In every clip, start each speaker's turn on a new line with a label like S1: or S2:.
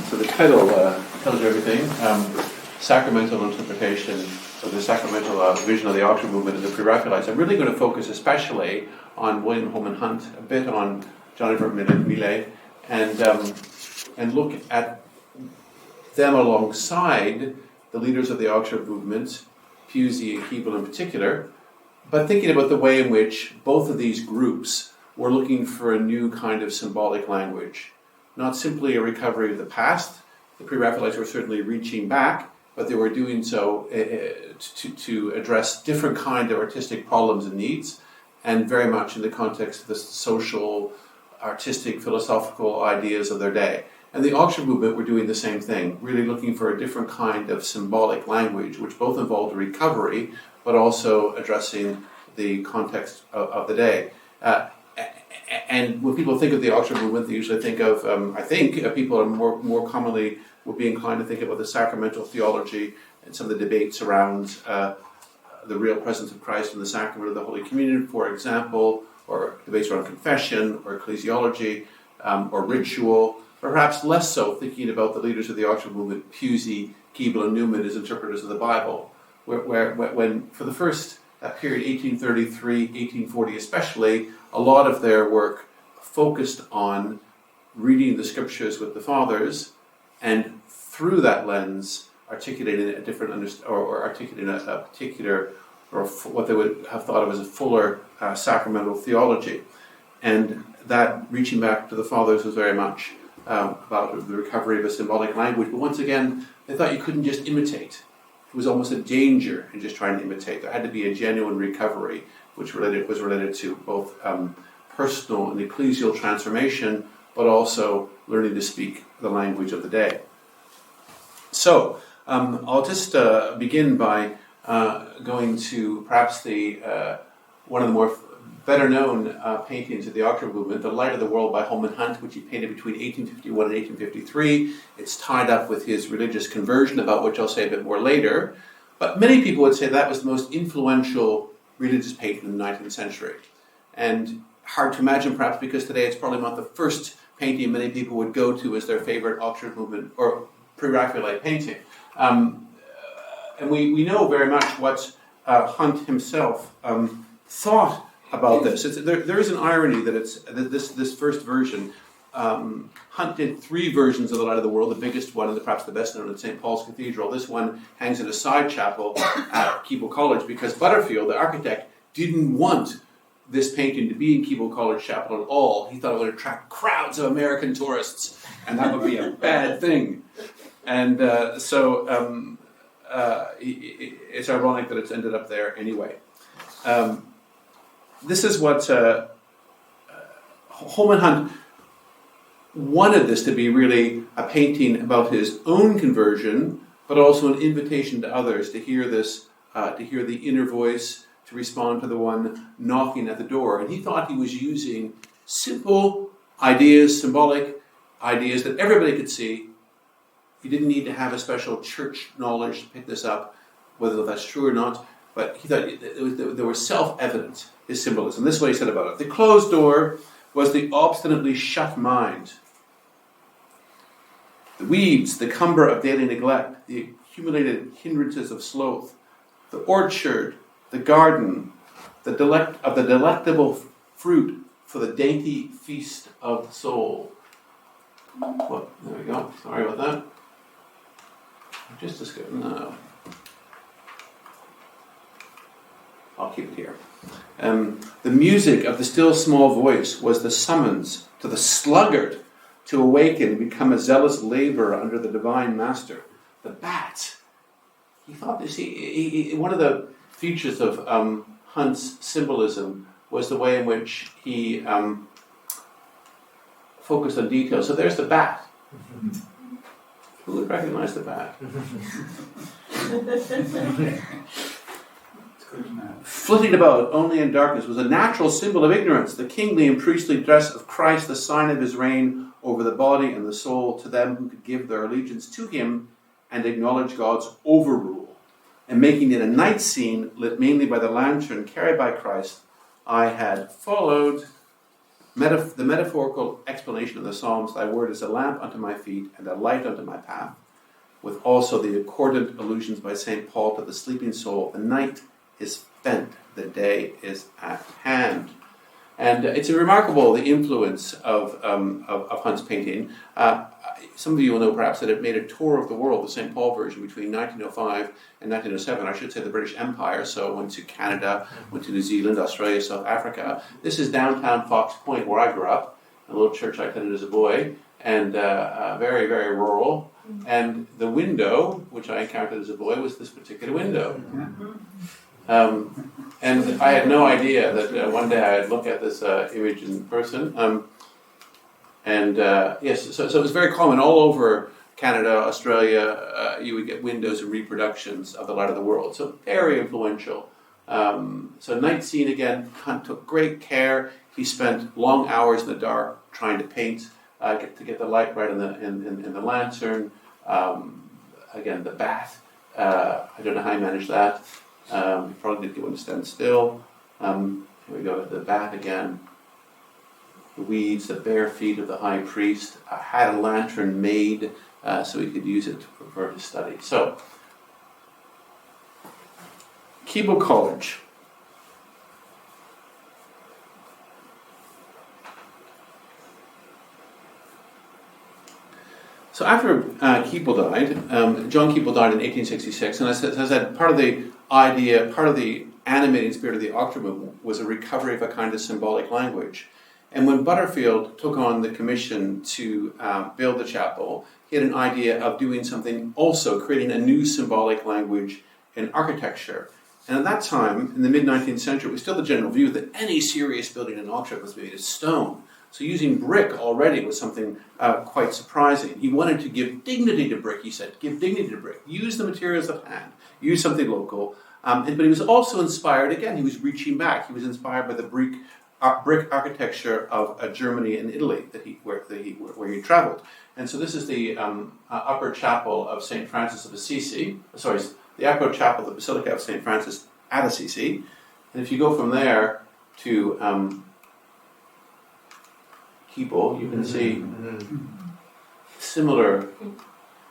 S1: So the title tells you everything. Sacramental interpretation of the sacramental vision of the auxiliary movement and the pre-Raphaelites. I'm really going to focus especially on William Holman Hunt, a bit on Jonathan Millet, and look at them alongside the leaders of the auxiliary movement, Pusey and Keble in particular, but thinking about the way in which both of these groups were looking for a new kind of symbolic language. Not simply a recovery of the past. The pre-Raphaelites were certainly reaching back, but they were doing so to address different kind of artistic problems and needs, and very much in the context of the social, artistic, philosophical ideas of their day. And the auxiliary movement were doing the same thing, really looking for a different kind of symbolic language, which both involved a recovery, but also addressing the context of the day. And when people think of the auxiliary movement, they usually think of, people are more commonly would be inclined to think about the sacramental theology and some of the debates around the real presence of Christ in the sacrament of the Holy Communion, for example, or debates around confession or ecclesiology or ritual. Perhaps less so thinking about the leaders of the auxiliary movement, Pusey, Keble, and Newman, as interpreters of the Bible, when for the first period, 1833, 1840 especially, a lot of their work focused on reading the scriptures with the fathers, and through that lens, articulating a different articulating a particular, or what they would have thought of as a fuller sacramental theology. And that reaching back to the fathers was very much about the recovery of a symbolic language. But once again, they thought you couldn't just imitate. It was almost a danger in just trying to imitate. There had to be a genuine recovery, which was related to both personal and ecclesial transformation, but also learning to speak the language of the day. So I'll just begin by going to perhaps one of the more better-known paintings of the auxiliary movement, The Light of the World by Holman Hunt, which he painted between 1851 and 1853. It's tied up with his religious conversion, about which I'll say a bit more later. But many people would say that was the most influential religious painting in the 19th century. And hard to imagine, perhaps, because today it's probably not the first painting many people would go to as their favorite auxiliary movement or pre-Raphaelite painting. And we know very much what Hunt himself thought about this. There is an irony that this first version, Hunt did 3 versions of The Light of the World, the biggest one and perhaps the best known at St. Paul's Cathedral. This one hangs in a side chapel at Keble College because Butterfield, the architect, didn't want this painting to be in Keble College Chapel at all. He thought it would attract crowds of American tourists, and that would be a bad thing. And so it's ironic that it's ended up there anyway. This is what Holman Hunt wanted this to be, really a painting about his own conversion, but also an invitation to others to hear this, to hear the inner voice, to respond to the one knocking at the door. And he thought he was using simple ideas, symbolic ideas that everybody could see. He didn't need to have a special church knowledge to pick this up, whether that's true or not, but he thought they were self-evident, his symbolism. This is what he said about it. The closed door was the obstinately shut mind. The weeds, the cumber of daily neglect, the accumulated hindrances of sloth, the orchard, the garden, the delectable fruit for the dainty feast of the soul. Well, there we go. Sorry about that. Just as good. No. I'll keep it here. The music of the still small voice was the summons to the sluggard to awaken and become a zealous laborer under the divine master. The bat. He thought this. One of the features of Hunt's symbolism was the way in which he focused on detail. So there's the bat. Who would recognize the bat? Flitting about only in darkness was a natural symbol of ignorance. The kingly and priestly dress of Christ, the sign of his reign over the body and the soul to them who could give their allegiance to him and acknowledge God's overrule. And making it a night scene lit mainly by the lantern carried by Christ, I had followed. The metaphorical explanation of the Psalms, thy word is a lamp unto my feet and a light unto my path, with also the accordant allusions by St. Paul to the sleeping soul. The night is spent, the day is at hand. And it's remarkable, the influence of Hunt's painting. Some of you will know perhaps that it made a tour of the world, the St. Paul version, between 1905 and 1907. I should say the British Empire, so went to Canada, went to New Zealand, Australia, South Africa. This is downtown Fox Point, where I grew up, a little church I attended as a boy, and very, very rural. And the window, which I encountered as a boy, was this particular window. And I had no idea that one day I'd look at this image in person. Yes, so it was very common all over Canada, Australia. You would get windows and reproductions of the light of the world. So very influential. So night scene again, Hunt took great care. He spent long hours in the dark trying to paint, to get the light right in the lantern. Again, the bath. I don't know how he managed that. He probably did get one to stand still. Here we go, the bath again. The weeds, the bare feet of the high priest. Had a lantern made so he could use it for his study. So, Keble College. So after Keble died, John Keble died in 1866, and as I said, part of the idea, part of the animating spirit of the Octa movement was a recovery of a kind of symbolic language. And when Butterfield took on the commission to build the chapel, he had an idea of doing something also, creating a new symbolic language in architecture. And at that time, in the mid-19th century, it was still the general view that any serious building in Octa was made of stone. So using brick already was something quite surprising. He wanted to give dignity to brick, he said. Give dignity to brick. Use the materials of hand. Use something local. But he was also inspired, again, he was reaching back. He was inspired by the brick architecture of Germany and Italy where he traveled. And so this is the upper chapel of St. Francis of Assisi. Sorry, the upper chapel of the Basilica of St. Francis at Assisi. And if you go from there to Keble, you can see similar.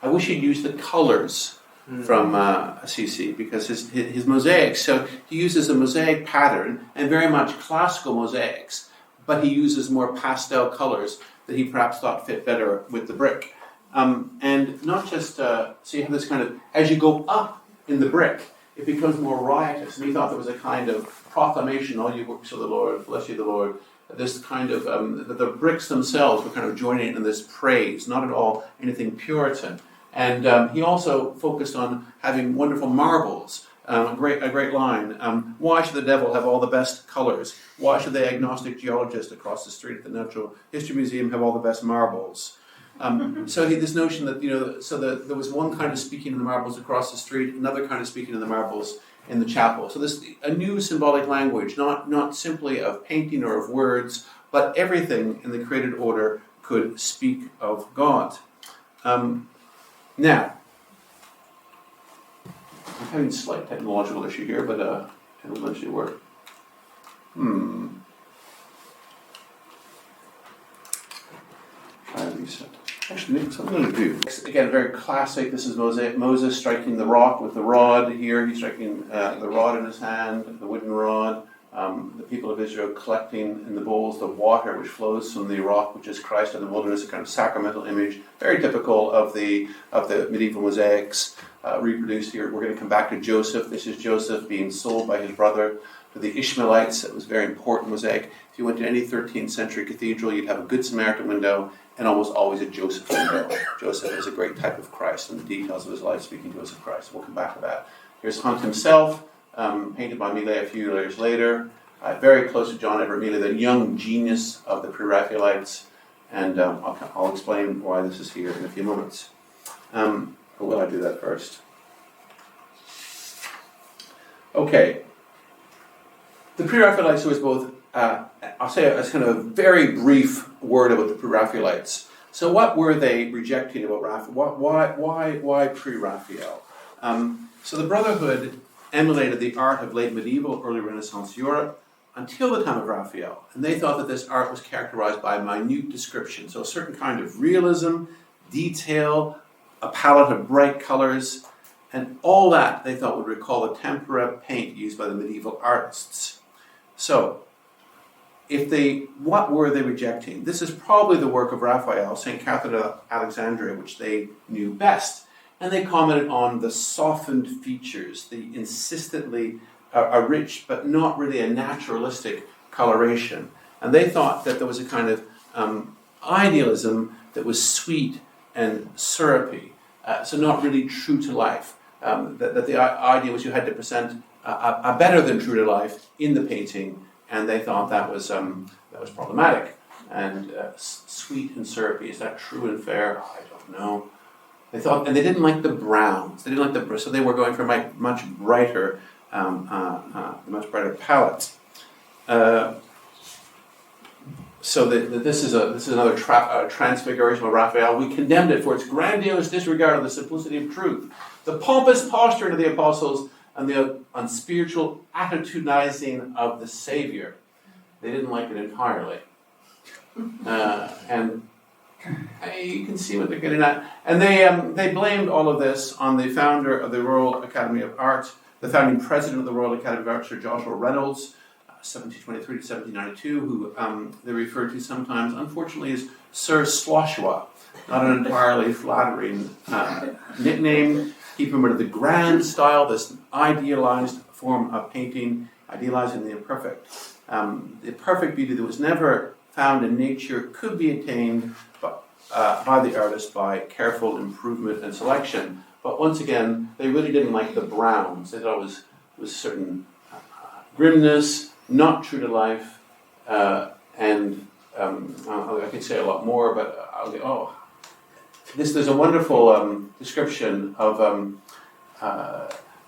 S1: I wish he'd used the colors from Assisi, because his mosaics, so he uses a mosaic pattern and very much classical mosaics, but he uses more pastel colors that he perhaps thought fit better with the brick. And not just, so you have this kind of, as you go up in the brick, it becomes more riotous. And he thought there was a kind of proclamation, all you works of the Lord, bless you the Lord. This kind of, the bricks themselves were kind of joining in this praise, not at all anything Puritan. And he also focused on having wonderful marbles. A great line. Why should the devil have all the best colors? Why should the agnostic geologist across the street at the Natural History Museum have all the best marbles? So this notion that, there was one kind of speaking in the marbles across the street, another kind of speaking in the marbles in the chapel. So this a new symbolic language, not simply of painting or of words, but everything in the created order could speak of God. Now, I'm having a slight technological issue here, but it'll eventually work. Try reset. Actually, that's what I'm going to do. Again, very classic. This is Moses striking the rock with the rod. Here, he's striking the rod in his hand, the wooden rod. The people of Israel collecting in the bowls the water which flows from the rock, which is Christ in the wilderness, a kind of sacramental image, very typical of the medieval mosaics reproduced here. We're going to come back to Joseph. This is Joseph being sold by his brother to the Ishmaelites. It was a very important mosaic. If you went to any 13th century cathedral, you'd have a Good Samaritan window and almost always a Joseph window. Joseph is a great type of Christ, and the details of his life speaking to us of Christ. We'll come back to that. Here's Hunt himself. Painted by Millet a few years later, very close to John Everett Millet, the young genius of the Pre-Raphaelites, and I'll explain why this is here in a few moments. Or will I do that first? Okay. The Pre-Raphaelites was both, I'll say as kind of a very brief word about the Pre-Raphaelites. So what were they rejecting about Raphael? Why Pre-Raphael? So the Brotherhood emulated the art of late medieval, early Renaissance Europe. until the time of Raphael. And they thought that this art was characterized by minute description, so a certain kind of realism, detail, a palette of bright colors, and all that they thought would recall the tempera paint used by the medieval artists. So, what were they rejecting? This is probably the work of Raphael, St. Catherine of Alexandria, which they knew best. And they commented on the softened features, the insistently a rich but not really a naturalistic coloration. And they thought that there was a kind of idealism that was sweet and syrupy, so not really true to life. That the idea was you had to present a better than true to life in the painting, and they thought that was problematic. And sweet and syrupy, is that true and fair? I don't know. They thought, and they didn't like the browns. They didn't like so they were going for much brighter palettes. So this is another transfiguration of Raphael. We condemned it for its grandiose disregard of the simplicity of truth, the pompous posture of the apostles, and the unspiritual attitudinizing of the Savior. They didn't like it entirely. And you can see what they're getting at. And they blamed all of this on the founder of the Royal Academy of Art, the founding president of the Royal Academy of Art, Sir Joshua Reynolds, 1723 to 1792, who they refer to sometimes, unfortunately, as Sir Sloshua. Not an entirely flattering nickname. Keep in mind the grand style, this idealized form of painting, idealizing the imperfect. The perfect beauty that was never found in nature could be attained by the artist by careful improvement and selection. But once again, they really didn't like the browns. They thought it was a certain grimness, not true to life, and I could say a lot more, but I'll go, there's a wonderful description of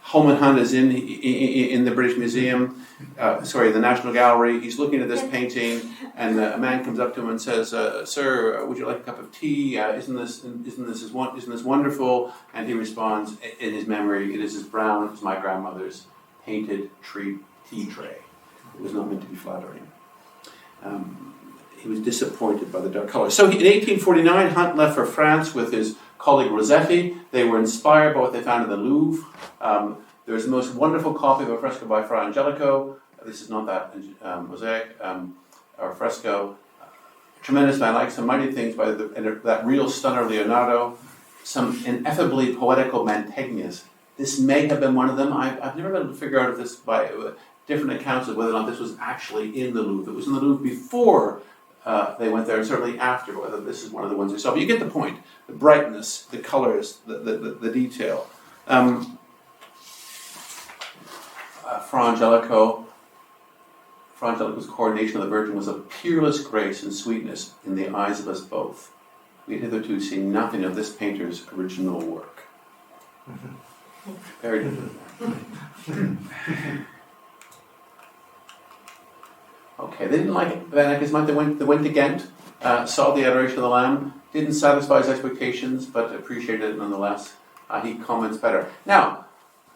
S1: Holman Hunt is in the British Museum, the National Gallery. He's looking at this painting, and a man comes up to him and says, "Sir, would you like a cup of tea? Isn't this wonderful?" And he responds, in his memory, "It is as brown as my grandmother's painted tea tray." It was not meant to be flattering. He was disappointed by the dark color. So in 1849, Hunt left for France with his colleague Rossetti. They were inspired by what they found in the Louvre. There's the most wonderful copy of a fresco by Fra Angelico. This is not that mosaic or fresco. Tremendous man, like some mighty things by that real stunner Leonardo. Some ineffably poetical Mantegnas. This may have been one of them. I've never been able to figure out if this by different accounts of whether or not this was actually in the Louvre. It was in the Louvre before they went there, and certainly after, whether this is one of the ones they saw. But you get the point. The brightness, the colors, the detail. Fra Angelico's coronation of the Virgin was of peerless grace and sweetness in the eyes of us both. We had hitherto seen nothing of this painter's original work. Very different. Okay, they didn't like it. Van Eyck's month, they went to Ghent, saw the Adoration of the Lamb, didn't satisfy his expectations, but appreciated it nonetheless. He comments better. Now,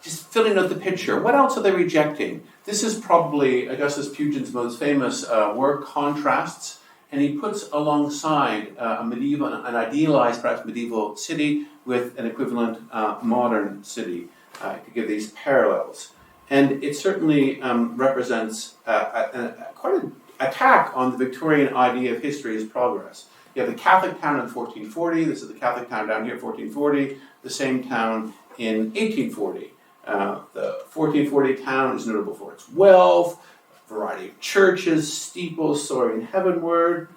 S1: just filling out the picture, what else are they rejecting? This is probably Augustus Pugin's most famous work, Contrasts, and he puts alongside an idealized, perhaps medieval city with an equivalent modern city to give these parallels. And it certainly represents quite an attack on the Victorian idea of history as progress. You have the Catholic town in 1440, this is the Catholic town down here, 1440, the same town in 1840. The 1440 town is notable for its wealth, variety of churches, steeples soaring heavenward,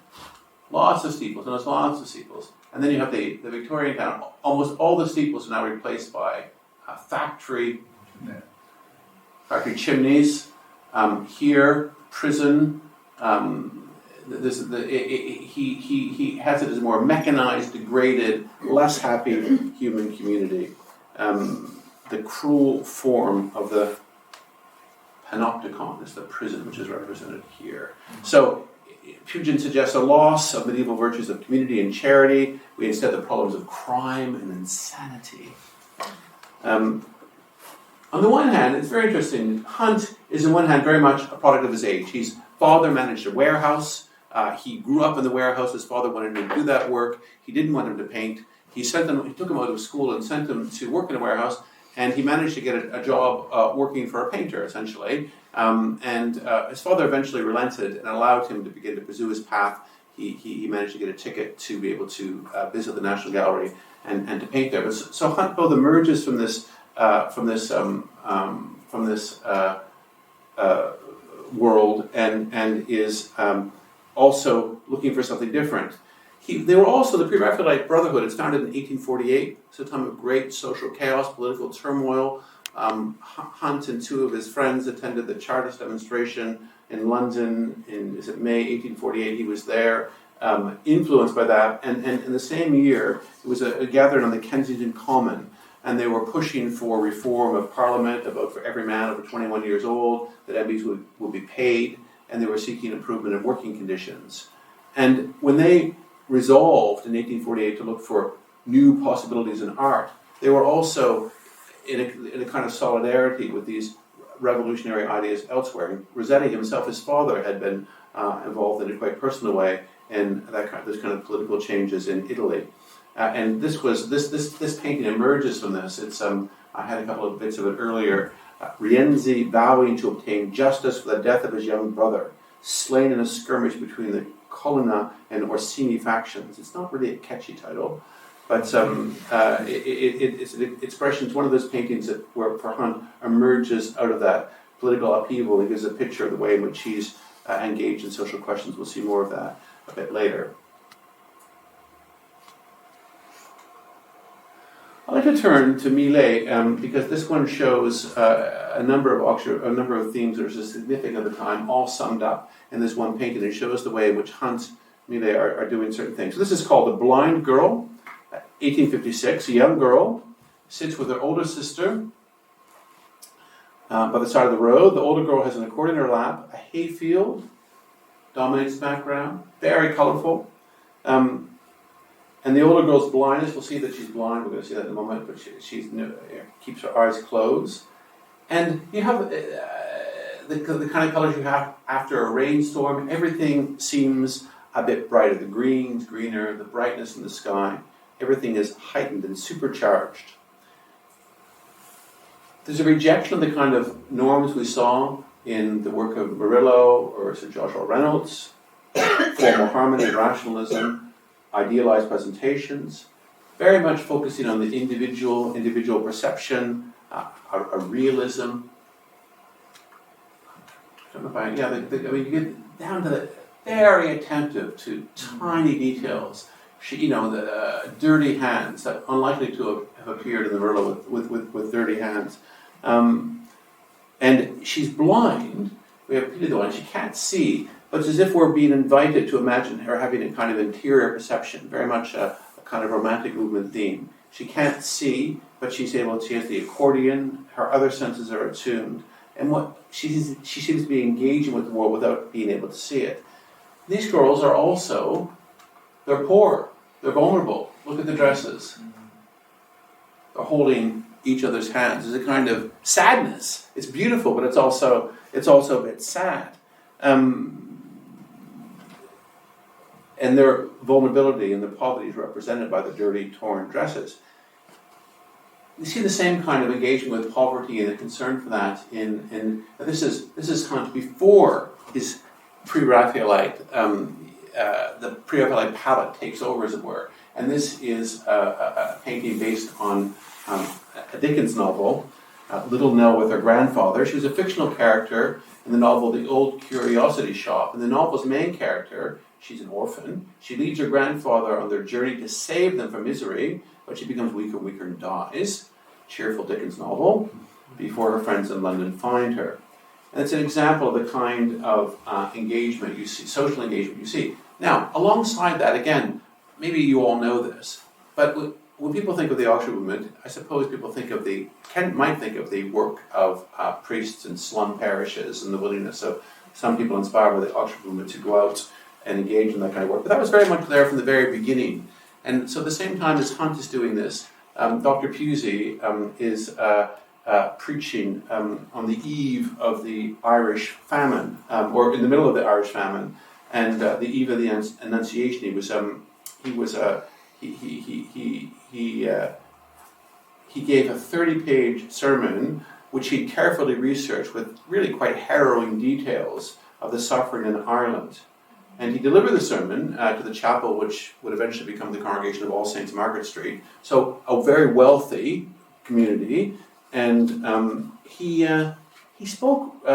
S1: lots of steeples, and there's lots of steeples. And then you have the Victorian town. Almost all the steeples are now replaced by factory chimneys. Here, prison. He has it as a more mechanized, degraded, less happy human community. The cruel form of the panopticon is the prison, which is represented here. So Pugin suggests a loss of medieval virtues of community and charity. We instead have the problems of crime and insanity. On the one hand, it's very interesting. Hunt is, on one hand, very much a product of his age. His father managed a warehouse. He grew up in the warehouse. His father wanted him to do that work. He didn't want him to paint. He took him out of school and sent him to work in a warehouse, and he managed to get a job working for a painter, essentially. His father eventually relented and allowed him to begin to pursue his path. He managed to get a ticket to be able to visit the National Gallery and to paint there. But so Hunt both emerges from this world and is also looking for something different. They were also, the Pre-Raphaelite Brotherhood, it's founded in 1848. It's a time of great social chaos, political turmoil. Hunt and two of his friends attended the Chartist demonstration in London in May 1848. He was there, influenced by that. And in the same year, it was a gathering on the Kensington Common, and they were pushing for reform of Parliament, a vote for every man over 21 years old, that MPs would be paid, and they were seeking improvement in working conditions. And when they resolved in 1848 to look for new possibilities in art, they were also in a kind of solidarity with these revolutionary ideas elsewhere. And Rossetti himself, his father, had been involved in a quite personal way in those kind of political changes in Italy. And this painting emerges from this. It's I had a couple of bits of it earlier. Rienzi vowing to obtain justice for the death of his young brother, slain in a skirmish between the Colonna and Orsini factions. It's not really a catchy title, but it's an expression. It's one of those paintings where for Hunt emerges out of that political upheaval. He gives a picture of the way in which he's engaged in social questions. We'll see more of that a bit later. I'd like to turn to Millet because this one shows a number of themes that are significant at the time, all summed up in this one painting. It shows the way in which Hunt, Millet are doing certain things. So this is called The Blind Girl, 1856. A young girl sits with her older sister by the side of the road. The older girl has an accordion in her lap. A hayfield dominates the background, very colorful. And the older girl's blindness, we'll see that she's blind, we're going to see that in a moment, but she keeps her eyes closed. And you have the kind of colors you have after a rainstorm. Everything seems a bit brighter. The green's greener, the brightness in the sky. Everything is heightened and supercharged. There's a rejection of the kind of norms we saw in the work of Murillo or Sir Joshua Reynolds, formal harmony, rationalism, idealized presentations, very much focusing on the individual perception, a realism. I don't know if you get down to the very attentive to tiny details. The dirty hands, that unlikely to have appeared in the Murillo with dirty hands. And she's blind. We have Peter the one, she can't see. But it's as if we're being invited to imagine her having a kind of interior perception, very much a kind of romantic movement theme. She can't see, but she has the accordion, her other senses are attuned, and she seems to be engaging with the world without being able to see it. These girls are also, they're poor, they're vulnerable. Look at the dresses. They're holding each other's hands. There's a kind of sadness. It's beautiful, but it's also a bit sad. And their vulnerability and their poverty is represented by the dirty, torn dresses. You see the same kind of engagement with poverty and the concern for that in this is Hunt before his pre-Raphaelite, the pre-Raphaelite palette takes over, as it were. And this is a painting based on a Dickens novel, Little Nell with her grandfather. She was a fictional character in the novel The Old Curiosity Shop. In the novel's main character, she's an orphan. She leads her grandfather on their journey to save them from misery, but she becomes weaker and weaker and dies. Cheerful Dickens novel, before her friends in London find her. And it's an example of the kind of engagement you see, social engagement you see. Now, alongside that, again, maybe you all know this, but when people think of the Oxford movement, I suppose people might think of the work of priests in slum parishes and the willingness of some people inspired by the Oxford movement to go out and engage in that kind of work. But that was very much there from the very beginning. And so at the same time as Hunt is doing this, Dr. Pusey is preaching on the eve of the Irish famine, or in the middle of the Irish famine, and the eve of the Annunciation. He gave a 30-page sermon which he carefully researched with really quite harrowing details of the suffering in Ireland. And he delivered the sermon to the chapel, which would eventually become the Congregation of All Saints, Margaret Street. So a very wealthy community, and he spoke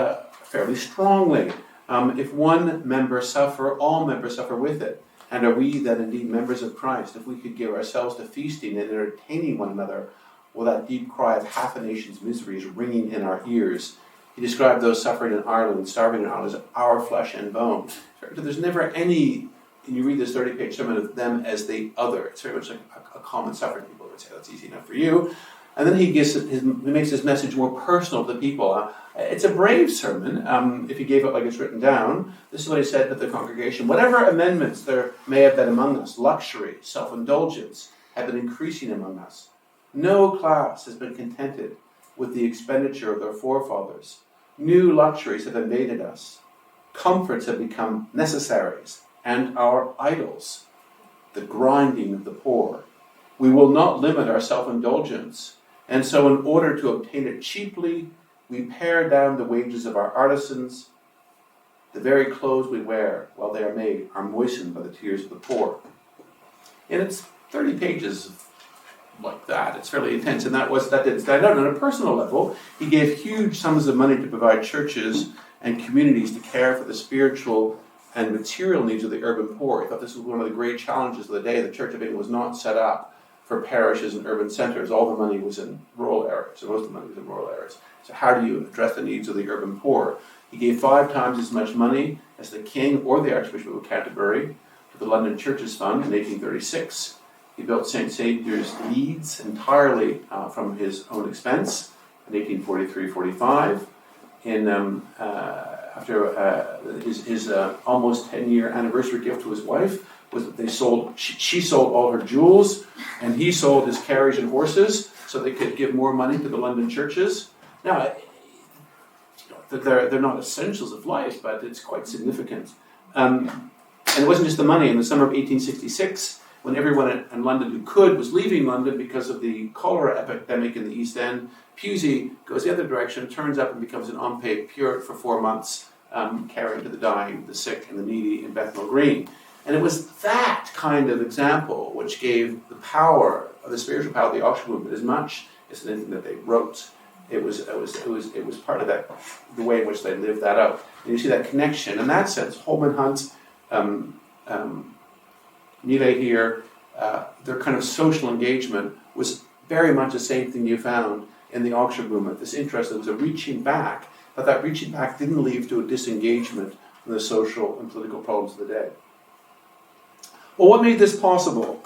S1: fairly strongly. If one member suffer, all members suffer with it. And are we then indeed members of Christ? If we could give ourselves to feasting and entertaining one another, well, that deep cry of half a nation's misery is ringing in our ears. He described those suffering in Ireland, starving in Ireland, as our flesh and bone. There's never any, and you read this 30-page sermon, of them as the other. It's very much like a common suffering. People would say, that's easy enough for you. And then he makes his message more personal to the people. It's a brave sermon, if he gave it like it's written down. This is what he said to the congregation. Whatever amendments there may have been among us, luxury, self-indulgence, have been increasing among us. No class has been contented with the expenditure of their forefathers. New luxuries have invaded us. Comforts have become necessaries and our idols, the grinding of the poor. We will not limit our self-indulgence, and so in order to obtain it cheaply, we pare down the wages of our artisans. The very clothes we wear while they are made are moistened by the tears of the poor. And it's 30 pages like that. It's fairly intense, and that didn't stand out. On a personal level, he gave huge sums of money to provide churches and communities to care for the spiritual and material needs of the urban poor. He thought this was one of the great challenges of the day. The Church of England was not set up for parishes and urban centres. All the money was in rural areas, or most of the money was in rural areas. So how do you address the needs of the urban poor? He gave 5 times as much money as the King or the Archbishop of Canterbury to the London Churches Fund in 1836. He built St. Saviour's Leeds entirely from his own expense in 1843-45. After his almost 10-year anniversary gift to his wife was that she sold all her jewels, and he sold his carriage and horses so they could give more money to the London churches. Now, they're not essentials of life, but it's quite significant. And it wasn't just the money. In the summer of 1866, when everyone in London who could was leaving London because of the cholera epidemic in the East End, Pusey goes the other direction, turns up and becomes an unpaid curate for 4 months, caring to the dying, the sick, and the needy in Bethnal Green. And it was that kind of example which gave the power, the spiritual power of the Oxford movement, as much as anything that they wrote. It was part of that, the way in which they lived that out. And you see that connection. In that sense, Holman Hunt, Neeley here, their kind of social engagement was very much the same thing you found in the Oxford movement. This interest, there was a reaching back, but that reaching back didn't lead to a disengagement from the social and political problems of the day. Well, what made this possible?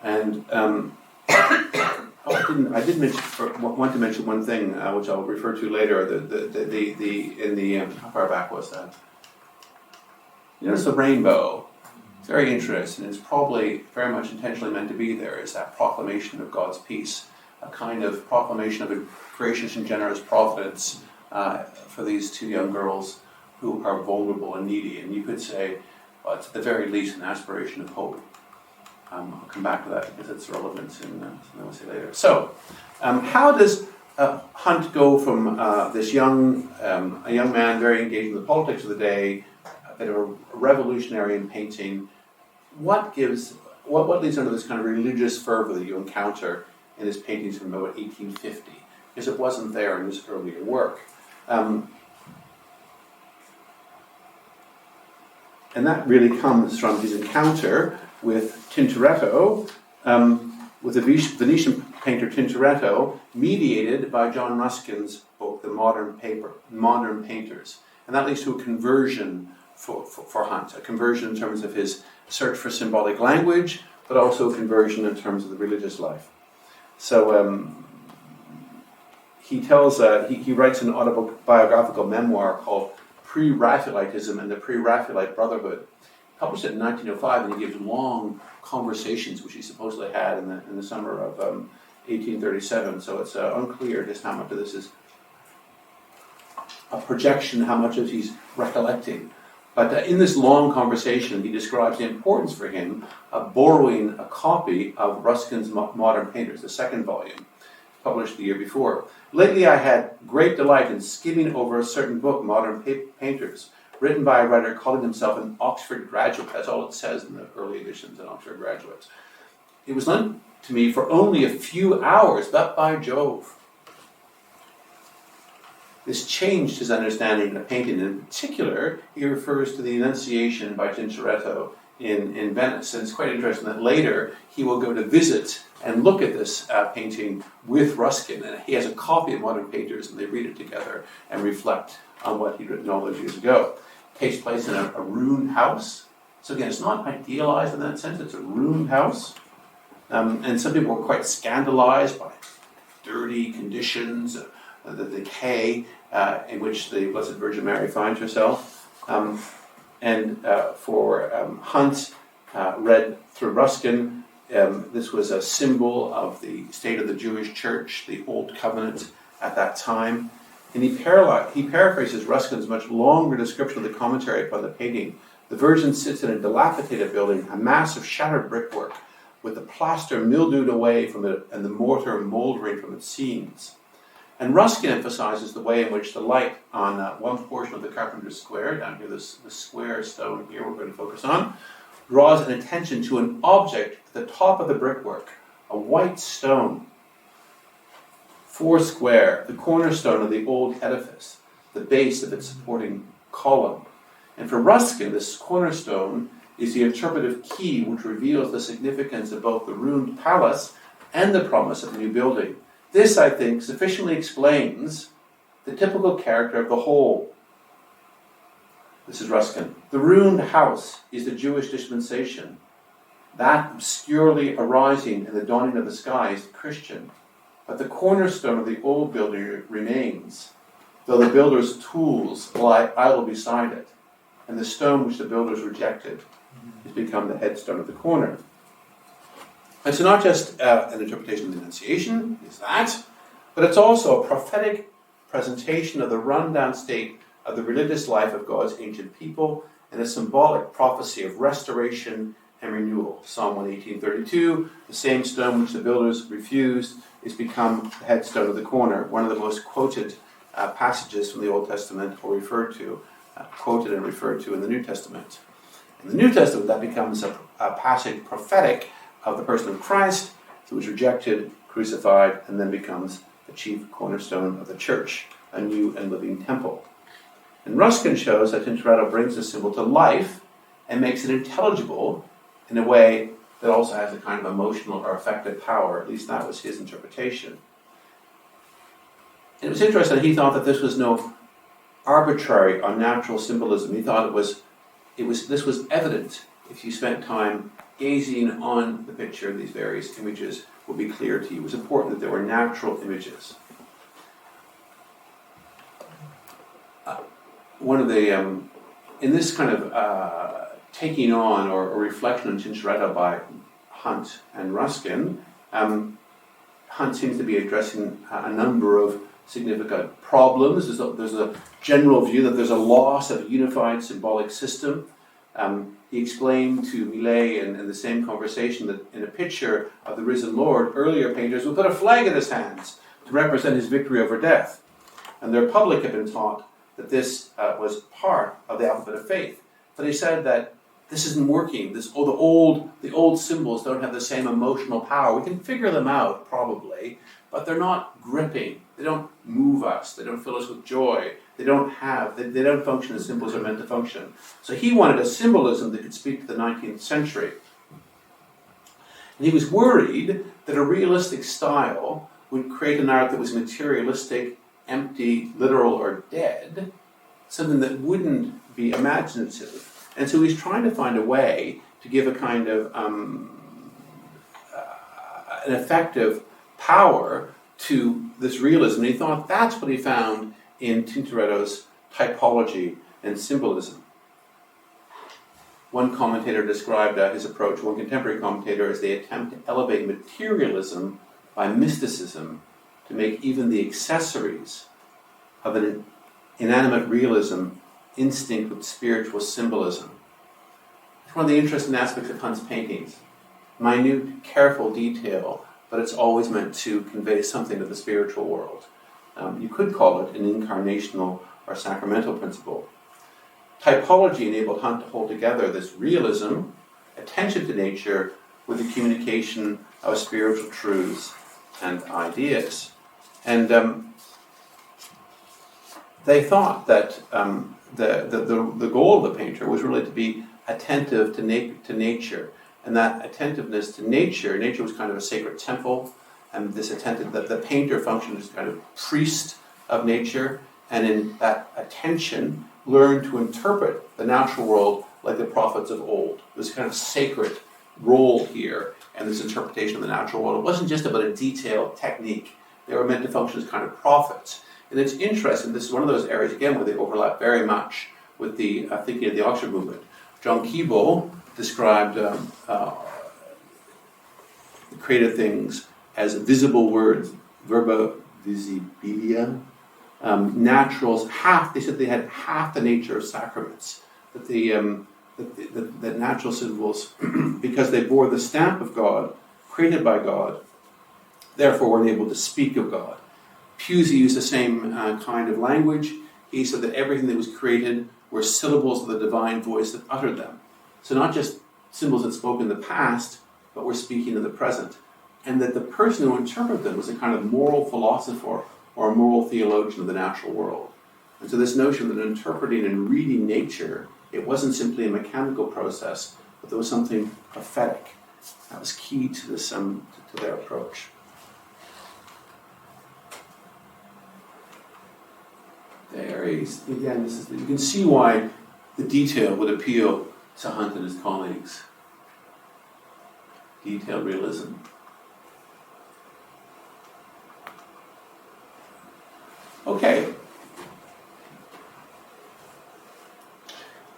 S1: And I did want to mention one thing, which I'll refer to later. How far back was that? You notice the rainbow. It's very interesting. It's probably very much intentionally meant to be there. It's that proclamation of God's peace, a kind of proclamation of a gracious and generous providence for these 2 young girls who are vulnerable and needy. And you could say, well, it's at the very least an aspiration of hope. I'll come back to that because it's relevant in something I'll say later. So, how does Hunt go from a young man very engaged in the politics of the day, a bit of a revolutionary in painting? What leads under this kind of religious fervor that you encounter in his paintings from about 1850? Because it wasn't there in his earlier work. And that really comes from his encounter with Tintoretto, with the Venetian painter Tintoretto, mediated by John Ruskin's book, The Modern Painters. And that leads to a conversion for Hunt, a conversion in terms of his search for symbolic language, but also a conversion in terms of the religious life. So he writes an autobiographical memoir called Pre-Raphaelitism and the Pre-Raphaelite Brotherhood. published it in 1905, and he gives long conversations, which he supposedly had in the summer of 1837. So it's unclear just how much of this is a projection, how much of he's recollecting. But in this long conversation, he describes the importance for him of borrowing a copy of Ruskin's Modern Painters, the second volume, published the year before. Lately, I had great delight in skimming over a certain book, Modern Painters, written by a writer calling himself an Oxford graduate. That's all it says in the early editions, an Oxford graduate. It was lent to me for only a few hours, but by Jove, this changed his understanding of painting. In particular, he refers to the Annunciation by Tintoretto in Venice. And it's quite interesting that later he will go to visit and look at this painting with Ruskin. And he has a copy of Modern Painters, and they read it together and reflect on what he'd written all those years ago. It takes place in a ruined house. So again, it's not idealized in that sense. It's a ruined house. And some people were quite scandalized by dirty conditions, the decay in which the Blessed Virgin Mary finds herself. For Hunt, read through Ruskin, this was a symbol of the state of the Jewish church, the Old Covenant at that time. And he paraphrases Ruskin's much longer description of the commentary upon the painting. The Virgin sits in a dilapidated building, a mass of shattered brickwork, with the plaster mildewed away from it and the mortar mouldering from its seams. And Ruskin emphasizes the way in which the light on one portion of the Carpenter's Square, down here, this square stone here we're going to focus on, draws an attention to an object at the top of the brickwork, a white stone, 4 square, the cornerstone of the old edifice, the base of its supporting column. And for Ruskin, this cornerstone is the interpretive key which reveals the significance of both the ruined palace and the promise of the new building. This, I think, sufficiently explains the typical character of the whole. This is Ruskin. The ruined house is the Jewish dispensation. That obscurely arising in the dawning of the sky is Christian. But the cornerstone of the old building remains, though the builder's tools lie idle beside it, and the stone which the builders rejected has become the headstone of the corner. And so not just an interpretation of the Annunciation, is that, but it's also a prophetic presentation of the rundown state of the religious life of God's ancient people, and a symbolic prophecy of restoration and renewal. Psalm 118:32, the same stone which the builders refused is become the headstone of the corner, one of the most quoted passages from the Old Testament, or quoted and referred to in the New Testament. In the New Testament, that becomes a passage prophetic of the person of Christ, who was rejected, crucified, and then becomes the chief cornerstone of the church, a new and living temple. And Ruskin shows that Tintoretto brings the symbol to life and makes it intelligible in a way that also has a kind of emotional or affective power. At least that was his interpretation. And it was interesting, he thought that this was no arbitrary, unnatural symbolism. He thought this was evident if you spent time gazing on the picture. These various images will be clear to you. It was important that there were natural images. One of the, in this kind of taking on or reflection on Tintoretto by Hunt and Ruskin, Hunt seems to be addressing a number of significant problems. There's a general view that there's a loss of a unified symbolic system. He explained to Millet in the same conversation that in a picture of the risen Lord, earlier painters would put a flag in his hands to represent his victory over death. And their public had been taught that this was part of the alphabet of faith. But he said that this isn't working. The old symbols don't have the same emotional power. We can figure them out, probably, but they're not gripping. They don't move us. They don't fill us with joy. They don't function as symbols are meant to function. So he wanted a symbolism that could speak to the 19th century. And he was worried that a realistic style would create an art that was materialistic, empty, literal, or dead, something that wouldn't be imaginative. And so he's trying to find a way to give a kind of an effective power to this realism. And he thought that's what he found in Tintoretto's typology and symbolism. One commentator described his approach, one contemporary commentator, as the attempt to elevate materialism by mysticism to make even the accessories of an inanimate realism instinct with spiritual symbolism. It's one of the interesting aspects of Hunt's paintings. Minute, careful detail, but it's always meant to convey something of the spiritual world. You could call it an incarnational or sacramental principle. Typology enabled Hunt to hold together this realism, attention to nature, with the communication of spiritual truths and ideas. And they thought that the goal of the painter was really to be attentive to nature. And that attentiveness to nature was kind of a sacred temple, and this that the painter functioned as kind of priest of nature, and in that attention learned to interpret the natural world like the prophets of old. This kind of sacred role here, and this interpretation of the natural world. It wasn't just about a detailed technique. They were meant to function as kind of prophets. And it's interesting, this is one of those areas, again, where they overlap very much with the thinking of the Oxford movement. John Keble described creative things as visible words, verba visibilia, naturals, they said they had half the nature of sacraments, that natural symbols, because they bore the stamp of God, created by God, therefore were able to speak of God. Pusey used the same kind of language. He said that everything that was created were syllables of the divine voice that uttered them. So not just symbols that spoke in the past, but were speaking in the present. And that the person who interpreted them was a kind of moral philosopher or a moral theologian of the natural world. And so this notion that interpreting and reading nature, it wasn't simply a mechanical process, but there was something prophetic. That was key to this to their approach. There is, again, you can see why the detail would appeal to Hunt and his colleagues. Detailed realism. Okay.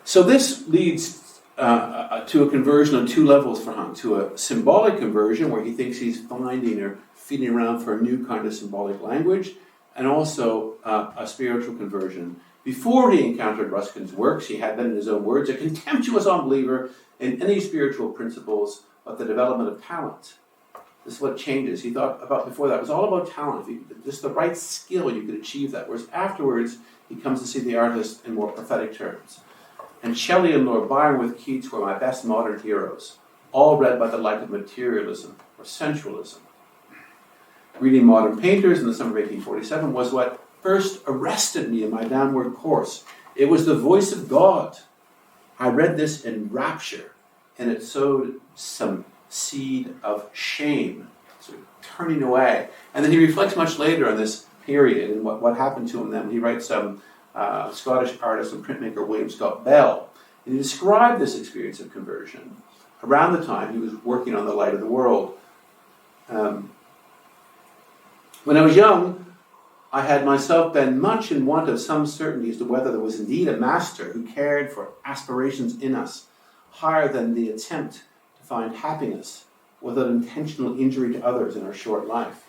S1: So this leads to a conversion on two levels for Hunt. To a symbolic conversion, where he thinks he's finding or feeding around for a new kind of symbolic language, and also a spiritual conversion. Before he encountered Ruskin's works, he had been, in his own words, a contemptuous unbeliever in any spiritual principles but the development of talent. This is what changes. He thought about before that, it was all about talent. Just the right skill, you could achieve that. Whereas afterwards, he comes to see the artist in more prophetic terms. And Shelley and Lord Byron with Keats were my best modern heroes, all read by the light of materialism or sensualism. Reading modern painters in the summer of 1847 was what first arrested me in my downward course. It was the voice of God. I read this in rapture, and it sowed some seed of shame, sort of turning away. And then he reflects much later on this period and what happened to him then. He writes Scottish artist and printmaker William Scott Bell, and he described this experience of conversion around the time he was working on The Light of the World. When I was young, I had myself been much in want of some certainty as to whether there was indeed a master who cared for aspirations in us higher than the attempt to find happiness without intentional injury to others in our short life.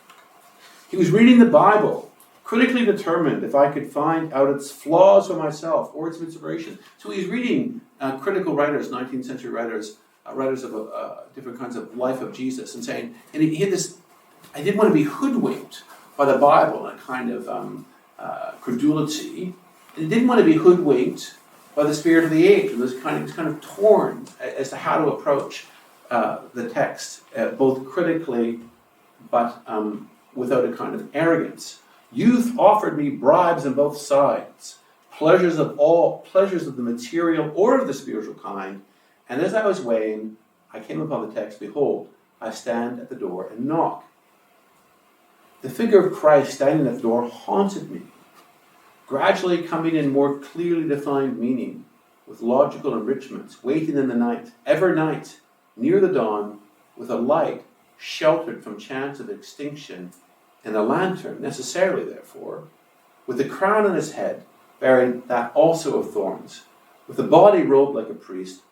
S1: He was reading the Bible, critically determined if I could find out its flaws for myself or its inspiration. So he was reading critical writers, 19th century writers, writers of different kinds of life of Jesus, and saying, and he had this, I didn't want to be hoodwinked by the Bible in a kind of credulity, and he didn't want to be hoodwinked by the spirit of the age. He was kind of torn as to how to approach the text, both critically but without a kind of arrogance. Youth offered me bribes on both sides, pleasures of the material or of the spiritual kind, and as I was weighing, I came upon the text, behold, I stand at the door and knock. The figure of Christ standing at the door haunted me, gradually coming in more clearly defined meaning, with logical enrichments, waiting in the night, ever night, near the dawn, with a light sheltered from chance of extinction, and a lantern, necessarily therefore, with the crown on his head, bearing that also of thorns, with the body robed like a priest,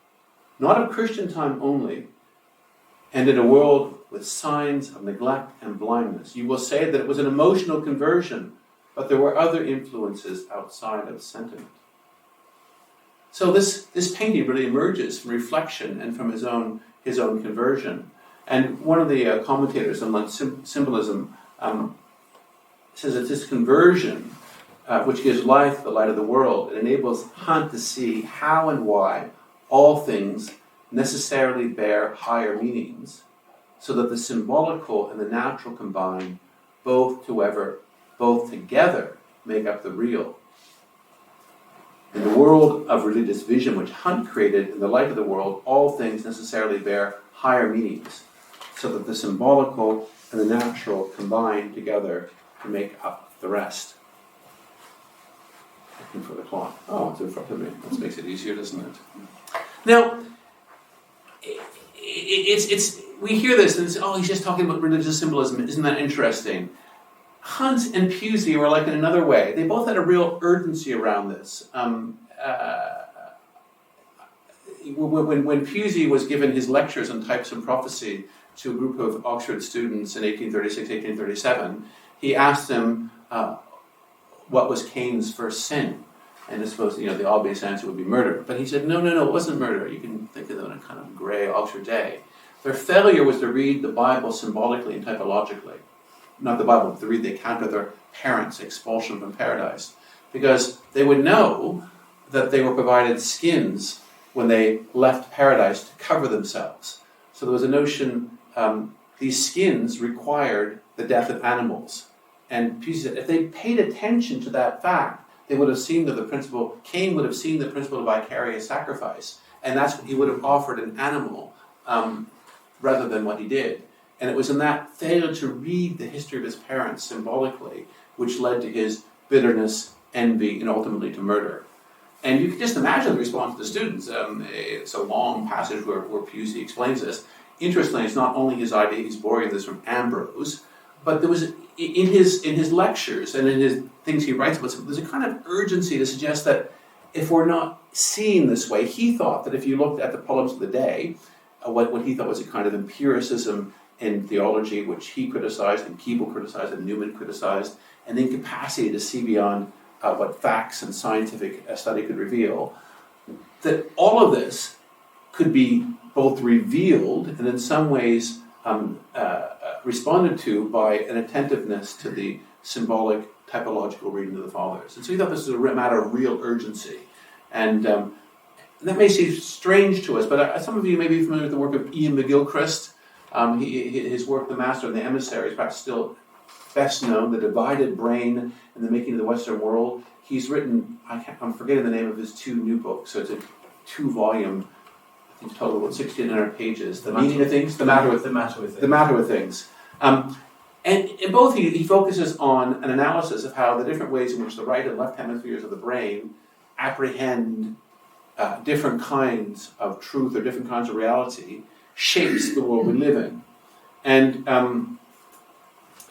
S1: not of Christian time only, and in a world with signs of neglect and blindness. You will say that it was an emotional conversion, but there were other influences outside of sentiment. So this painting really emerges from reflection and from his own conversion. And one of the commentators on symbolism says that this conversion, which gives life the light of the world, it enables Hunt to see how and why all things necessarily bear higher meanings, so that the symbolical and the natural combine, both together make up the real. In the world of religious vision which Hunt created in the light of the world, all things necessarily bear higher meanings, so that the symbolical and the natural combine together to make up the rest. Looking for the clock. Oh, it's in front of me. That makes it easier, doesn't it? Now, we hear this and it's, he's just talking about religious symbolism. Isn't that interesting? Hunt and Pusey were like in another way. They both had a real urgency around this. When Pusey was given his lectures on types and prophecy to a group of Oxford students in 1836, 1837, he asked them what was Cain's first sin. And I suppose, the obvious answer would be murder. But he said, no, it wasn't murder. You can think of them in a kind of grey Oxford day. Their failure was to read the Bible symbolically and typologically. Not the Bible, but to read the account of their parents' expulsion from paradise. Because they would know that they were provided skins when they left paradise to cover themselves. So there was a notion, these skins required the death of animals. And Pusey said, if they paid attention to that fact, they would have seen that Cain would have seen the principle of vicarious sacrifice. And that's what he would have offered an animal rather than what he did. And it was in that failure to read the history of his parents symbolically which led to his bitterness, envy, and ultimately to murder. And you can just imagine the response of the students. It's a long passage where Pusey explains this. Interestingly, it's not only his idea, he's borrowing this from Ambrose, but there was in his lectures and in his things he writes about, there's a kind of urgency to suggest that if we're not seen this way, he thought that if you looked at the problems of the day, what he thought was a kind of empiricism in theology, which he criticized and Keble criticized and Newman criticized, an incapacity to see beyond what facts and scientific study could reveal, that all of this could be both revealed and in some ways responded to by an attentiveness to the symbolic typological reading of the Fathers. And so he thought this was a matter of real urgency. And that may seem strange to us, but some of you may be familiar with the work of Ian McGilchrist. His work, The Master and the Emissary, is perhaps still best known, The Divided Brain and the Making of the Western World. He's written, I'm forgetting the name of his two new books, so it's a 2-volume, I think total about 1,600 pages. The Meaning of Things, The Matter with Things. And in both he focuses on an analysis of how the different ways in which the right and left hemispheres of the brain apprehend different kinds of truth or different kinds of reality shapes the world we live in. And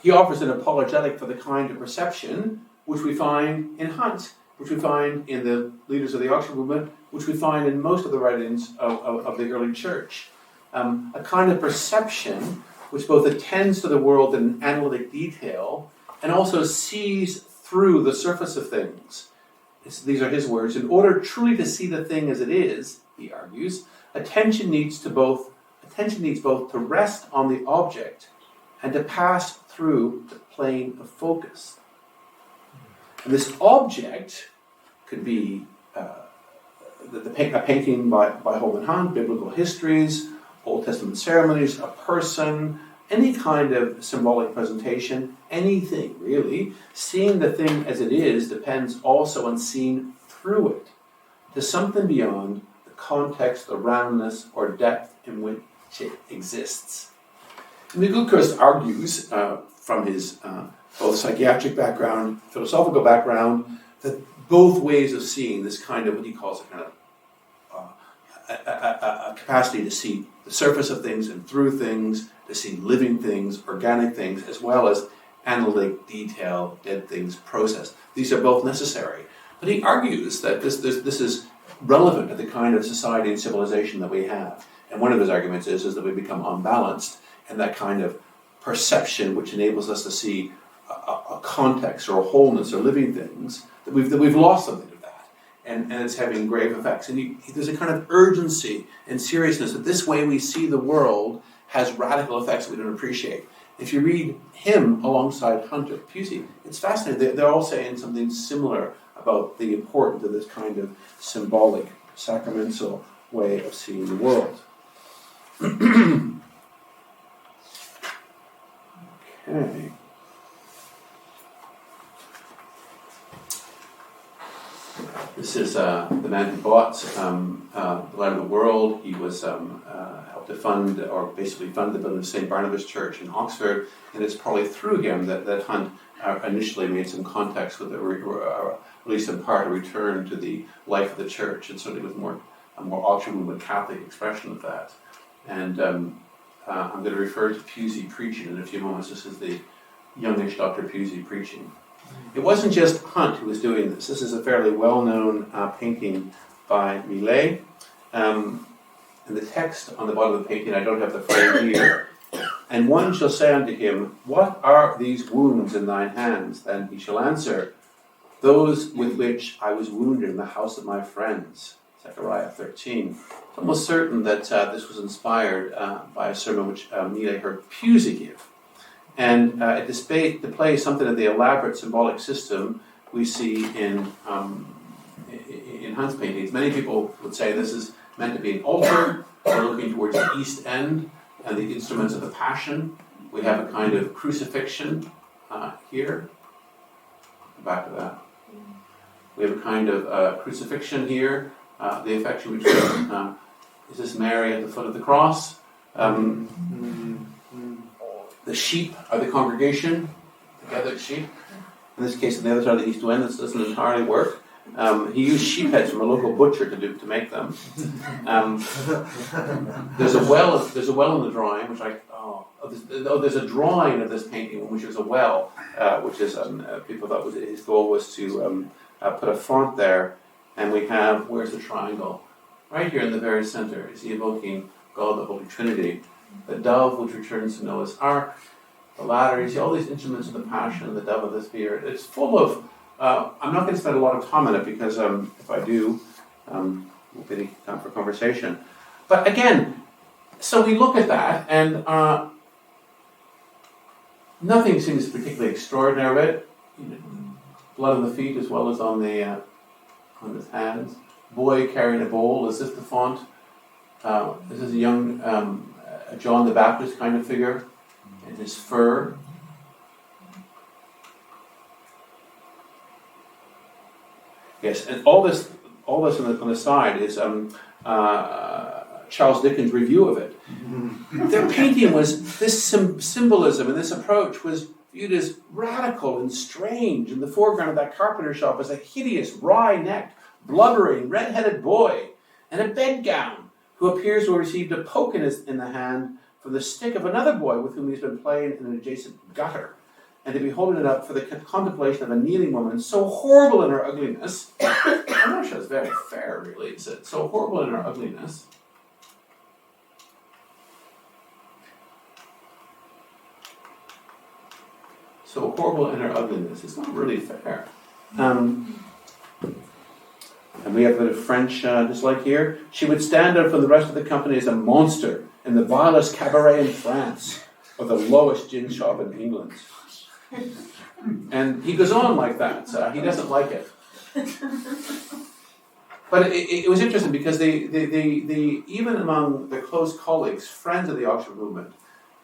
S1: he offers an apologetic for the kind of perception which we find in Hunt, which we find in the leaders of the Oxford movement, which we find in most of the writings of the early church. A kind of perception which both attends to the world in analytic detail and also sees through the surface of things. These are his words. In order truly to see the thing as it is, he argues, attention needs both to rest on the object and to pass through the plane of focus. And this object could be a painting by Holman Hunt, biblical histories, Old Testament ceremonies, a person, any kind of symbolic presentation, anything really. Seeing the thing as it is depends also on seeing through it to something beyond the context, the roundness, or depth in which it exists. McGilchrist argues from his both psychiatric background, philosophical background, that both ways of seeing this kind of what he calls a kind of a capacity to see the surface of things and through things, to see living things, organic things, as well as analytic detail, dead things, process. These are both necessary. But he argues that this is relevant to the kind of society and civilization that we have. And one of his arguments is that we become unbalanced, and that kind of perception which enables us to see a context or a wholeness or living things, that we've lost something of that. And it's having grave effects. And there's a kind of urgency and seriousness that this way we see the world has radical effects that we don't appreciate. If you read him alongside Hunt or Pusey, it's fascinating. They're all saying something similar about the importance of this kind of symbolic, sacramental way of seeing the world. Okay. This is the man who bought the Light of the World. He was helped to fund, or basically fund the building of St. Barnabas Church in Oxford, and it's probably through him that Hunt initially made some contacts with, at least in part, a return to the life of the church, and certainly with a more ultra-movement Catholic expression of that. And I'm going to refer to Pusey preaching in a few moments. This is the youngish Dr. Pusey preaching. It wasn't just Hunt who was doing this. This is a fairly well-known painting by Millet. And the text on the bottom of the painting, I don't have the frame here. And one shall say unto him, What are these wounds in thine hands? Then he shall answer, Those with which I was wounded in the house of my friends. Zechariah 13. It's almost certain that this was inspired by a sermon which Millet heard Pusey give. And it displays something of the elaborate symbolic system we see in Hunt's paintings. Many people would say this is meant to be an altar. We're looking towards the east end and the instruments of the Passion. We have a kind of crucifixion here. Back to that. We have a kind of crucifixion here. The affection between, is this Mary at the foot of the cross? The sheep are the congregation, the gathered sheep. In this case, on the other side of the east wind, this doesn't entirely work. He used sheep heads from a local butcher to make them. There's a well in the drawing, which there's a drawing of this painting in which there's a well, which is people thought his goal was to put a font there, and we have, where's the triangle? Right here in the very center is he evoking God, the Holy Trinity. The dove which returns to Noah's Ark, the ladder, you see all these instruments of the Passion, the dove of the Spirit. It's full of, I'm not going to spend a lot of time on it because if I do, we'll be any time for conversation. But again, so we look at that and nothing seems particularly extraordinary about it. Blood on the feet as well as on his hands. Boy carrying a bowl, is this the font? This is a young John the Baptist kind of figure in his fur. Yes, and all this on the side is Charles Dickens' review of it. Their painting was, this symbolism and this approach was viewed as radical and strange. In the foreground of that carpenter shop is a hideous, wry-necked, blubbering, red-headed boy in a bedgown, who appears to have received a poke in the hand from the stick of another boy with whom he's been playing in an adjacent gutter, and to be holding it up for the contemplation of a kneeling woman so horrible in her ugliness. I'm not sure it's very fair, really, is it? So horrible in her ugliness. So horrible in her ugliness. It's not really fair. And we have a bit of French just like here. She would stand out from the rest of the company as a monster in the vilest cabaret in France, or the lowest gin shop in England. And he goes on like that. He doesn't like it. But it was interesting because the even among the close colleagues, friends of the Oxford movement,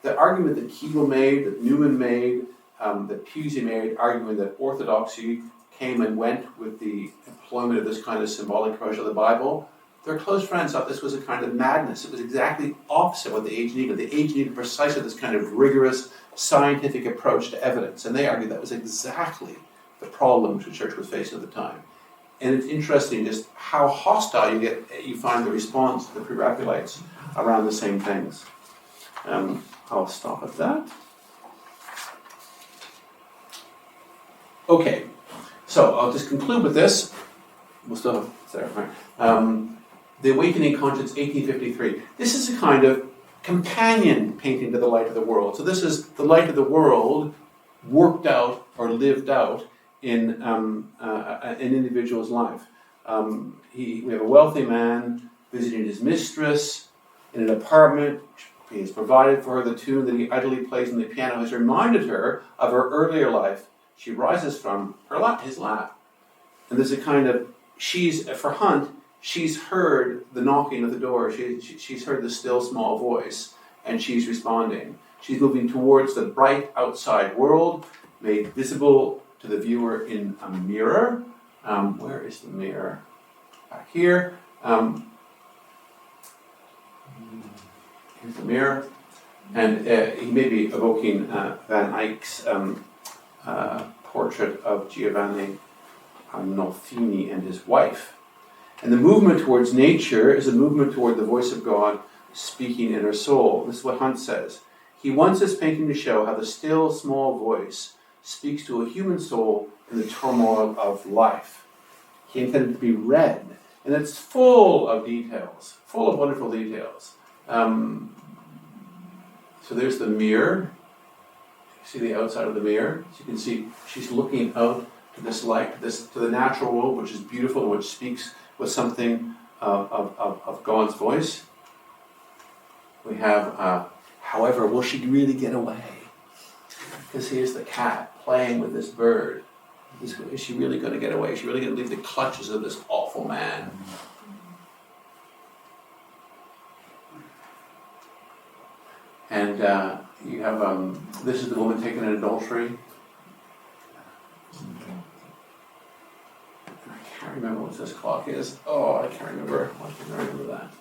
S1: the argument that Kegel made, that Newman made, that Pusey made, arguing that orthodoxy came and went with the employment of this kind of symbolic approach of the Bible, their close friends thought this was a kind of madness. It was exactly opposite what the age needed. The age needed precisely this kind of rigorous scientific approach to evidence, and they argued that was exactly the problem which the church was facing at the time. And it's interesting just how hostile you find the response to the pre-Raphaelites around the same things. I'll stop at that. Okay, so I'll just conclude with this. We'll still have there, right? The Awakening Conscience, 1853. This is a kind of companion painting to the light of the world. So this is the light of the world worked out or lived out in an individual's life. We have a wealthy man visiting his mistress in an apartment. He has provided for her. The tune that he idly plays on the piano has reminded her of her earlier life. She rises from his lap. And there's a kind of, for Hunt, she's heard the knocking at the door. She's heard the still small voice, and she's responding. She's moving towards the bright outside world, made visible to the viewer in a mirror. Where is the mirror? Back here. Here's the mirror. And he may be evoking Van Eyck's portrait of Giovanni Arnolfini and his wife. And the movement towards nature is a movement toward the voice of God speaking in her soul. This is what Hunt says. He wants this painting to show how the still, small voice speaks to a human soul in the turmoil of life. He intended it to be read, and it's full of details, full of wonderful details. So there's the mirror. You see the outside of the mirror. So you can see she's looking out to this light, to the natural world, which is beautiful and which speaks with something of God's voice. We have, however, will she really get away? Because here's the cat playing with this bird. Is she really going to get away? Is she really going to leave the clutches of this awful man? And you have, this is the woman taken in adultery. I can't remember what this clock is. Oh, I can't remember. Why can't I remember that?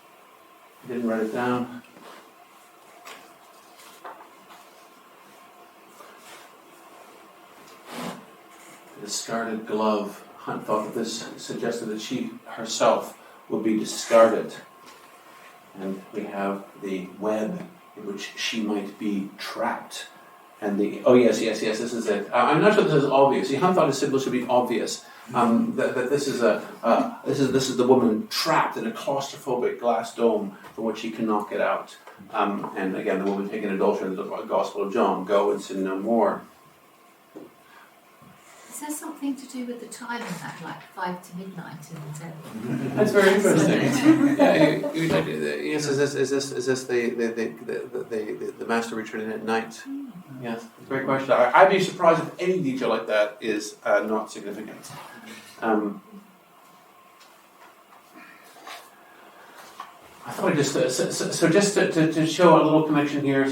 S1: I didn't write it down. The discarded glove. Hunt thought that this suggested that she herself would be discarded. And we have the web in which she might be trapped. And yes, this is it. I'm not sure this is obvious. See, Hunt thought his symbol should be obvious. That this is this is the woman trapped in a claustrophobic glass dome from which she cannot get out. And again, the woman taken in adultery in the Gospel of John, go and sin no more.
S2: Is there something to do with the time of that, like 5 to midnight and
S1: That's very interesting. Yes, is this the master returning at night? Yes, it's a great question. I'd be surprised if any detail like that is not significant. I thought just to show a little connection here.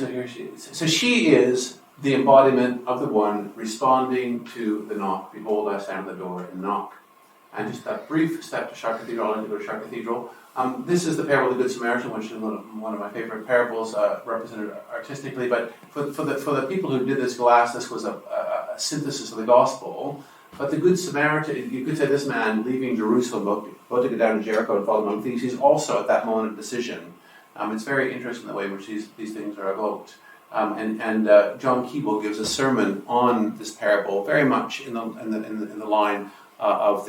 S1: So she is the embodiment of the one responding to the knock. Behold, I stand at the door and knock. And just that brief step to Chartres Cathedral, and to go to Chartres Cathedral. This is the parable of the Good Samaritan, which is one of my favorite parables, represented artistically. But for the people who did this glass, this was a synthesis of the gospel. But the Good Samaritan, you could say this man leaving Jerusalem, about to go down to Jericho and follow among thieves, he's also at that moment of decision. It's very interesting the way in which these things are evoked. And John Keble gives a sermon on this parable, very much in the line of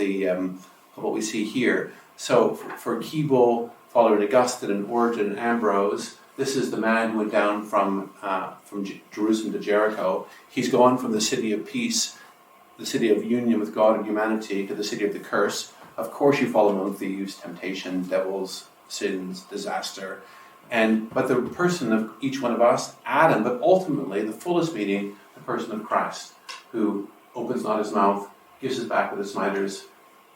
S1: what we see here. So for Keble, following Augustine and Origen and Ambrose, this is the man who went down from Jerusalem to Jericho. He's gone from the city of peace, the city of union with God and humanity, to the city of the curse. Of course, you fall among thieves, temptation, devils, sins, disaster. But the person of each one of us, Adam, but ultimately the fullest meaning, the person of Christ, who opens not his mouth, gives his back to the smiters,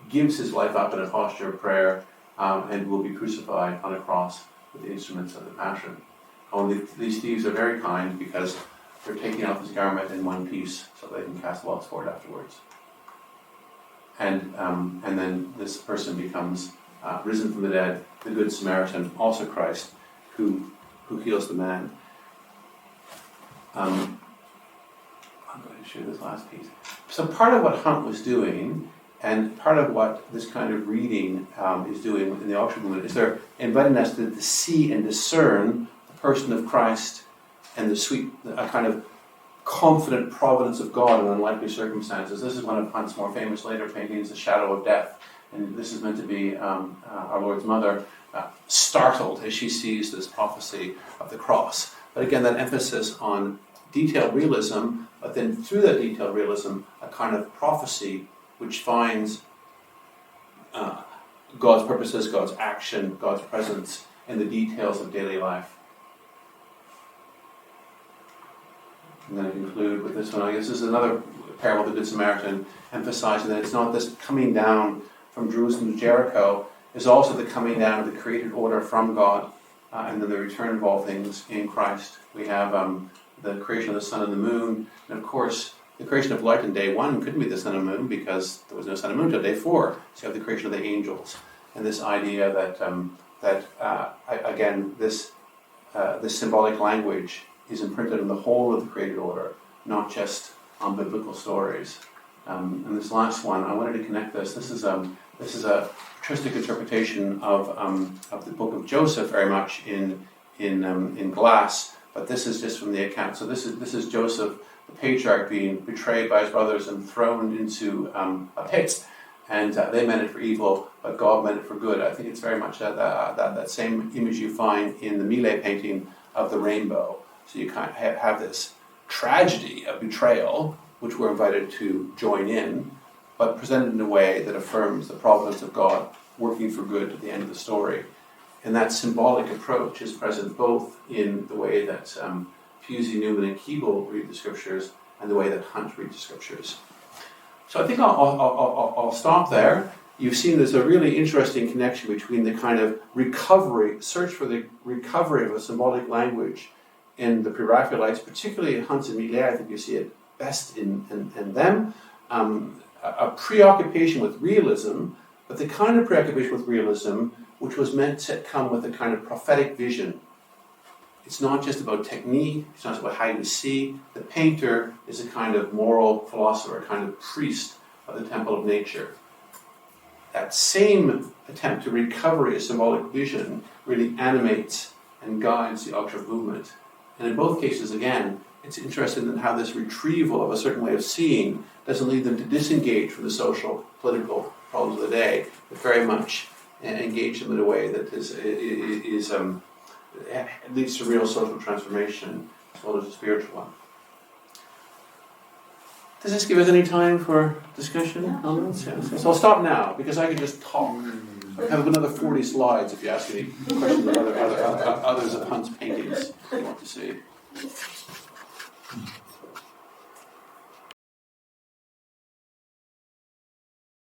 S1: gives his life up in a posture of prayer, and will be crucified on a cross with the instruments of the passion. Only these thieves are very kind because they're taking off his garment in one piece so they can cast lots for it afterwards. And then this person becomes risen from the dead, the Good Samaritan, also Christ, who heals the man. I'm going to show you this last piece. So part of what Hunt was doing, and part of what this kind of reading is doing in the auction movement, is they're inviting us to see and discern the person of Christ and a kind of confident providence of God in unlikely circumstances. This is one of Hunt's more famous later paintings, The Shadow of Death. and this is meant to be our Lord's mother, startled as she sees this prophecy of the cross. But again, that emphasis on detailed realism, but then through that detailed realism, a kind of prophecy which finds God's purposes, God's action, God's presence in the details of daily life. I'm going to conclude with this one. I guess this is another parable of the Good Samaritan, emphasizing that it's not this coming down from Jerusalem to Jericho, it's also the coming down of the created order from God, and then the return of all things in Christ. We have the creation of the sun and the moon, and of course, the creation of light in day 1 couldn't be the sun and moon because there was no sun and moon until day 4. So you have the creation of the angels, and this idea that again, this symbolic language is imprinted in the whole of the created order, not just on biblical stories. And this last one, I wanted to connect this. This is a patristic interpretation of the book of Joseph, very much in glass, but this is just from the account. So this is Joseph, the patriarch, being betrayed by his brothers and thrown into a pit, and they meant it for evil, but God meant it for good. I think it's very much that same image you find in the Millet painting of the rainbow. So you kind of have this tragedy of betrayal, which we're invited to join in, but presented in a way that affirms the providence of God working for good at the end of the story. And that symbolic approach is present both in the way that Pusey, Newman, and Keeble read the scriptures and the way that Hunt reads the scriptures. So I think I'll stop there. You've seen there's a really interesting connection between the kind of search for the recovery of a symbolic language in the Pre-Raphaelites, particularly in Hunt and Millet. I think you see it best in them. A preoccupation with realism, but the kind of preoccupation with realism which was meant to come with a kind of prophetic vision. It's not just about technique, it's not just about how you see. The painter is a kind of moral philosopher, a kind of priest of the temple of nature. That same attempt to recover a symbolic vision really animates and guides the octave movement. And in both cases, again, it's interesting in how this retrieval of a certain way of seeing doesn't lead them to disengage from the social, political problems of the day, but very much engage them in a way that leads to real social transformation as well as a spiritual one. Does this give us any time for discussion? Comments? Yes. So I'll stop now because I could just talk. I have another 40 slides if you ask any questions of others of Hunt's paintings you want to see.